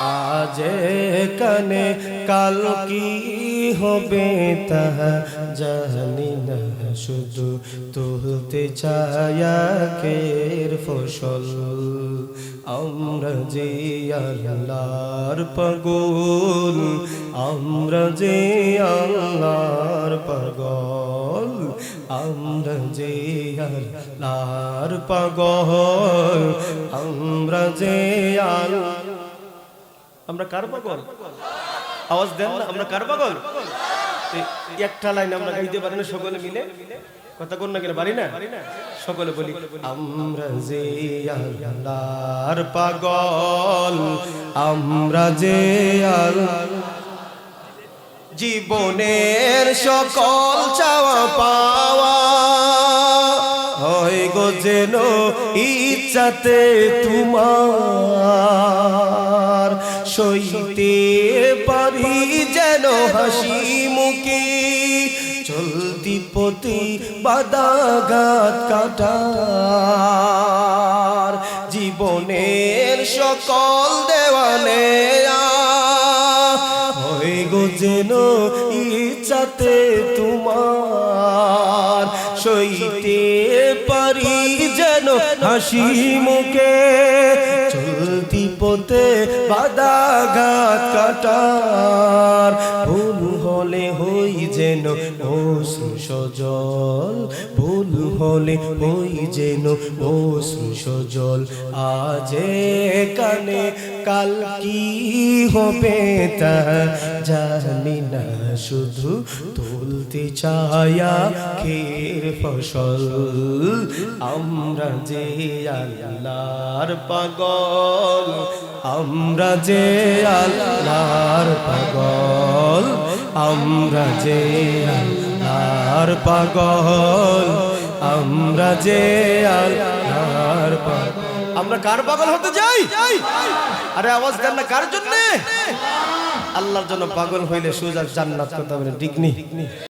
আজ কানে কাল কি হবে তাহা জানি না, শুধু তুলতে ছায়াকের ফসল। আমরা যে আল্লাহর পাগল, আমরা যে আল্লাহর পাগল, আমরা যে আল্লাহর পাগল, আমরা যে আমরা কার পাগল? আওয়াজ দেন না, আমরা কার পাগল? একটা লাইন আমরা গাইতে পারি না সকলে মিলে? কথা কোন না কেন পারি না? সকলে বলি, আমরা যে আল্লাহর পাগল, আমরা যে জীবনের সকল চাওয়া পাওয়া হয় গো যেন ইচ্ছাতে তোমার, সইতে পারি যেন হাসি মুখে চলতি পথে বাধাঘাত কাটার। জীবনের সকল দেওয়ানে হয় গো যেন ইচ্ছাতে তোমার, সইতে পারি যেন হাসি মুখে চলতি পথে বাধাঘাত কাটার। ভুল হলে হই যেন অশ্রু সজল, ভুল হলে হই যেন অশ্রু সজল। আজ কানে কাল কি হবে তা জানি না, শুধু তুলতে ছায়া খের ফসল। আমরা যে আল্লাহর পাগল, আমরা যে আল্লাহর পাগল, আমরা যে আল্লাহর পাগল, আমরা যে আল্লাহর পাগল। আমরা কার পাগল হতে যাই? আরে আওয়াজ দেন না, কার জন্য? আল্লাহর জন্য পাগল হইলে সোজা জান্নাত কথা বলে ডিগনি।